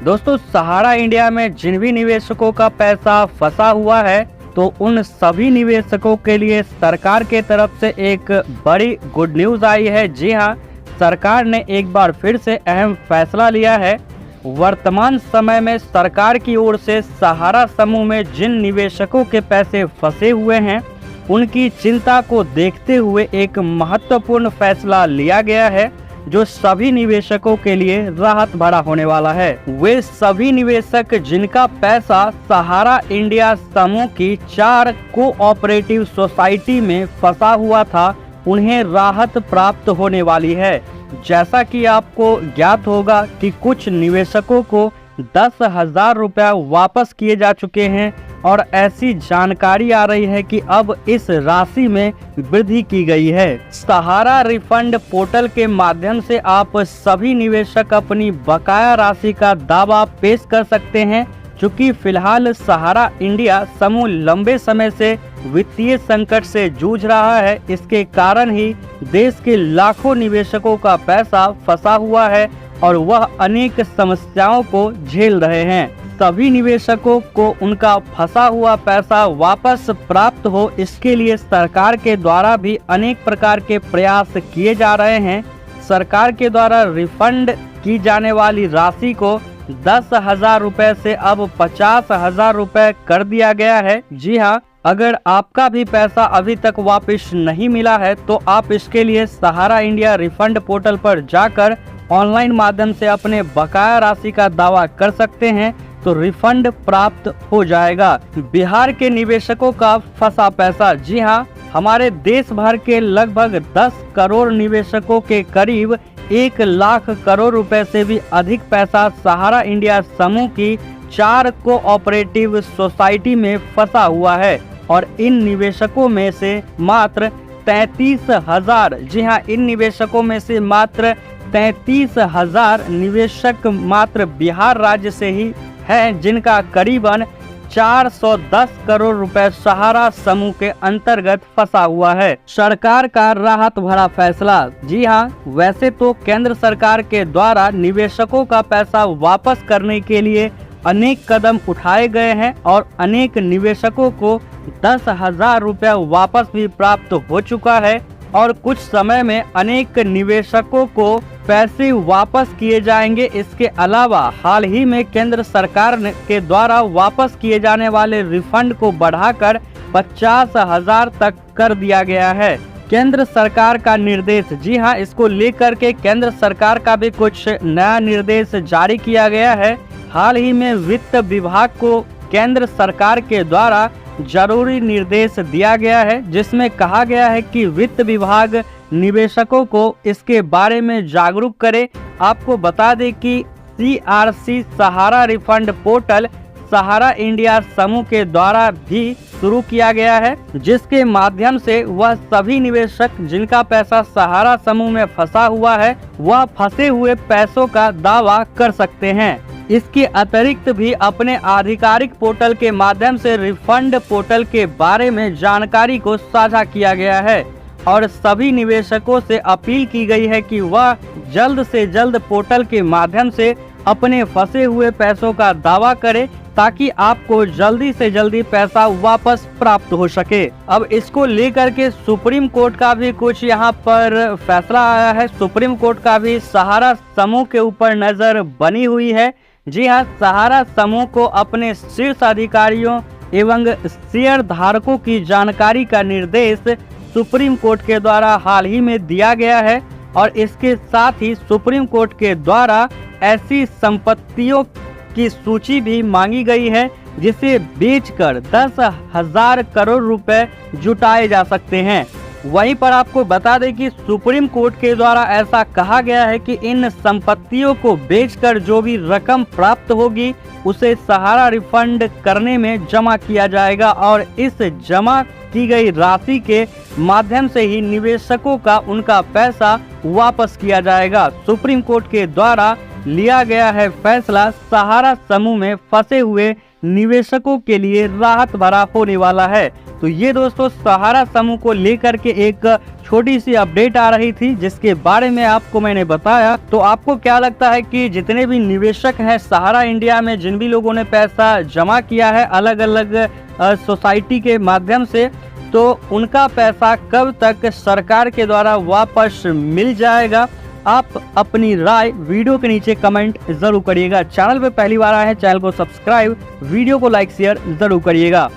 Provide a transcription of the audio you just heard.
दोस्तों, सहारा इंडिया में जिन भी निवेशकों का पैसा फंसा हुआ है, तो उन सभी निवेशकों के लिए सरकार के तरफ से एक बड़ी गुड न्यूज आई है। जी हां, सरकार ने एक बार फिर से अहम फैसला लिया है। वर्तमान समय में सरकार की ओर से सहारा समूह में जिन निवेशकों के पैसे फंसे हुए हैं, उनकी चिंता को देखते हुए एक महत्वपूर्ण फैसला लिया गया है, जो सभी निवेशकों के लिए राहत भरा होने वाला है। वे सभी निवेशक जिनका पैसा सहारा इंडिया समूह की 4 कोऑपरेटिव सोसाइटी में फंसा हुआ था, उन्हें राहत प्राप्त होने वाली है। जैसा कि आपको ज्ञात होगा कि कुछ निवेशकों को 10,000 रुपया वापस किए जा चुके हैं और ऐसी जानकारी आ रही है कि अब इस राशि में वृद्धि की गई है। सहारा रिफंड पोर्टल के माध्यम से आप सभी निवेशक अपनी बकाया राशि का दावा पेश कर सकते हैं। चूँकि फिलहाल सहारा इंडिया समूह लंबे समय से वित्तीय संकट से जूझ रहा है, इसके कारण ही देश के लाखों निवेशकों का पैसा फंसा हुआ है और वह अनेक समस्याओं को झेल रहे हैं। सभी निवेशकों को उनका फंसा हुआ पैसा वापस प्राप्त हो, इसके लिए सरकार के द्वारा भी अनेक प्रकार के प्रयास किए जा रहे हैं। सरकार के द्वारा रिफंड की जाने वाली राशि को 10,000 रुपए से अब 50,000 रुपए कर दिया गया है। जी हाँ, अगर आपका भी पैसा अभी तक वापस नहीं मिला है, तो आप इसके लिए सहारा इंडिया रिफंड पोर्टल पर जाकर ऑनलाइन माध्यम से अपने बकाया राशि का दावा कर सकते हैं, तो रिफंड प्राप्त हो जाएगा। बिहार के निवेशकों का फंसा पैसा। जी हाँ, हमारे देश भर के लगभग 10 करोड़ निवेशकों के करीब 1 लाख करोड़ रुपए से भी अधिक पैसा सहारा इंडिया समूह की 4 कोऑपरेटिव सोसाइटी में फंसा हुआ है और इन निवेशकों में से मात्र 33,000, जी हाँ, इन निवेशकों में से मात्र 33,000 निवेशक मात्र बिहार राज्य से ही हैं, जिनका करीबन 410 करोड़ रुपए सहारा समूह के अंतर्गत फंसा हुआ है। सरकार का राहत भरा फैसला। जी हाँ, वैसे तो केंद्र सरकार के द्वारा निवेशकों का पैसा वापस करने के लिए अनेक कदम उठाए गए हैं और अनेक निवेशकों को 10,000 रुपया वापस भी प्राप्त हो चुका है और कुछ समय में अनेक निवेशकों को पैसे वापस किए जाएंगे। इसके अलावा हाल ही में केंद्र सरकार के द्वारा वापस किए जाने वाले रिफंड को बढ़ाकर 50,000 तक कर दिया गया है। केंद्र सरकार का निर्देश। जी हां, इसको लेकर के केंद्र सरकार का भी कुछ नया निर्देश जारी किया गया है। हाल ही में वित्त विभाग को केंद्र सरकार के द्वारा जरूरी निर्देश दिया गया है, जिसमें कहा गया है कि वित्त विभाग निवेशकों को इसके बारे में जागरूक करे। आपको बता दें कि CRC सहारा रिफंड पोर्टल सहारा इंडिया समूह के द्वारा भी शुरू किया गया है, जिसके माध्यम से वह सभी निवेशक जिनका पैसा सहारा समूह में फंसा हुआ है, वह फंसे हुए पैसों का दावा कर सकते हैं। इसके अतिरिक्त भी अपने आधिकारिक पोर्टल के माध्यम से रिफंड पोर्टल के बारे में जानकारी को साझा किया गया है और सभी निवेशकों से अपील की गई है कि वह जल्द से जल्द पोर्टल के माध्यम से अपने फंसे हुए पैसों का दावा करें, ताकि आपको जल्दी से जल्दी पैसा वापस प्राप्त हो सके। अब इसको लेकर के सुप्रीम कोर्ट का भी कुछ यहाँ पर फैसला आया है। सुप्रीम कोर्ट का भी सहारा समूह के ऊपर नजर बनी हुई है। जी हाँ, सहारा समूह को अपने शीर्ष अधिकारियों एवं शेयर धारकों की जानकारी का निर्देश सुप्रीम कोर्ट के द्वारा हाल ही में दिया गया है और इसके साथ ही सुप्रीम कोर्ट के द्वारा ऐसी संपत्तियों की सूची भी मांगी गई है जिसे बेचकर 10,000 करोड़ रुपए जुटाए जा सकते हैं। वहीं पर आपको बता दें कि सुप्रीम कोर्ट के द्वारा ऐसा कहा गया है कि इन संपत्तियों को बेचकर जो भी रकम प्राप्त होगी उसे सहारा रिफंड करने में जमा किया जाएगा और इस जमा की गई राशि के माध्यम से ही निवेशकों का उनका पैसा वापस किया जाएगा। सुप्रीम कोर्ट के द्वारा लिया गया है फैसला सहारा समूह में फंसे हुए निवेशकों के लिए राहत भरा होने वाला है। तो ये दोस्तों सहारा समूह को लेकर के एक छोटी सी अपडेट आ रही थी जिसके बारे में आपको मैंने बताया। तो आपको क्या लगता है कि जितने भी निवेशक हैं सहारा इंडिया में, जिन भी लोगों ने पैसा जमा किया है अलग अलग सोसाइटी के माध्यम से, तो उनका पैसा कब तक सरकार के द्वारा वापस मिल जाएगा? आप अपनी राय वीडियो के नीचे कमेंट जरूर करिएगा। चैनल पे पहली बार आए हैं, चैनल को सब्सक्राइब, वीडियो को लाइक शेयर जरूर करिएगा।